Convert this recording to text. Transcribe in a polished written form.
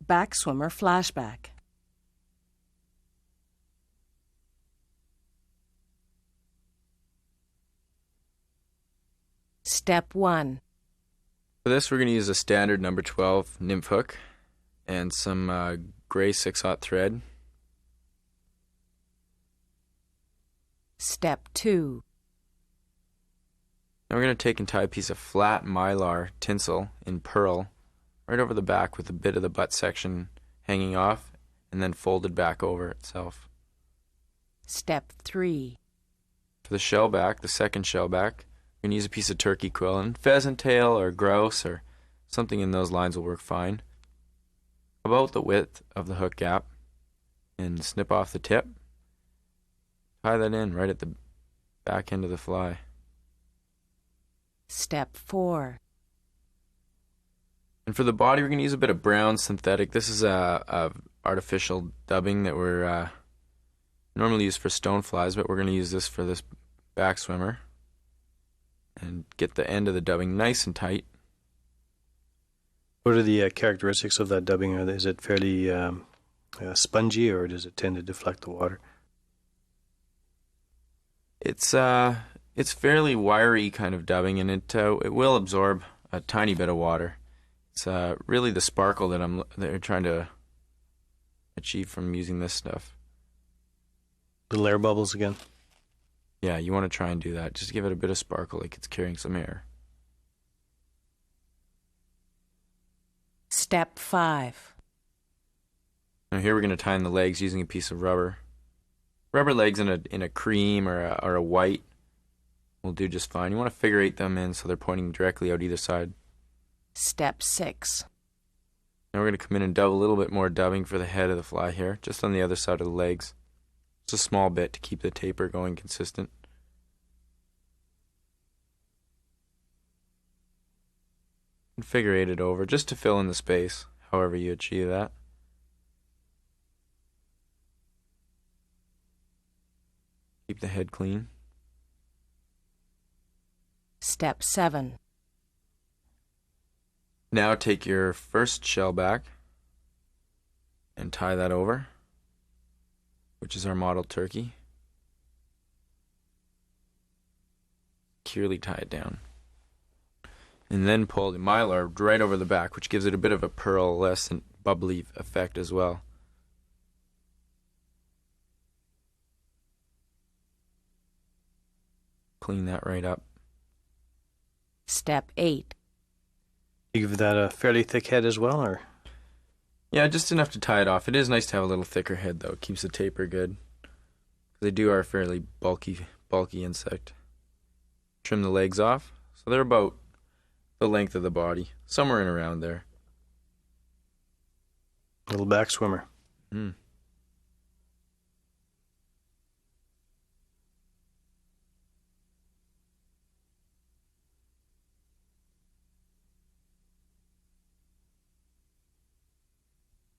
Back Swimmer Flashback. Step 1. For this, we're going to use a standard number 12 nymph hook and some gray 6/0 thread. Step 2. Now we're going to take and tie a piece of flat mylar tinsel in pearl right over the back with a bit of the butt section hanging off and then folded back over itself. Step 3. For the shell back, the second shell back, we're going to use a piece of turkey quill, and pheasant tail or grouse or something in those lines will work fine. About the width of the hook gap, and snip off the tip. Tie that in right at the back end of the fly. Step 4. And for the body, we're going to use a bit of brown synthetic. This is a artificial dubbing that we're normally used for stoneflies, but we're going to use this for this back swimmer. And get the end of the dubbing nice and tight. What are the characteristics of that dubbing? Is it fairly spongy, or does it tend to deflect the water? It's fairly wiry kind of dubbing, and it will absorb a tiny bit of water. It's really the sparkle that they're trying to achieve from using this stuff. Little air bubbles again. Yeah, you want to try and do that. Just give it a bit of sparkle, like it's carrying some air. Step 5. Now here we're going to tie in the legs using a piece of rubber. Rubber legs in a cream or a white will do just fine. You want to figure eight them in so they're pointing directly out either side. Step 6. Now we're going to come in and dub a little bit more dubbing for the head of the fly here, just on the other side of the legs. Just a small bit to keep the taper going consistent. And figure eight it over just to fill in the space, however you achieve that. Keep the head clean. Step 7. Now take your first shell back and tie that over, which is our model turkey. Securely tie it down. And then pull the mylar right over the back, which gives it a bit of a pearlescent, bubbly effect as well. Clean that right up. Step 8. You give that a fairly thick head as well, or? Yeah, just enough to tie it off. It is nice to have a little thicker head, though. It keeps the taper good. They are a fairly bulky insect. Trim the legs off, so they're about the length of the body, somewhere in around there. Little back swimmer. Mm.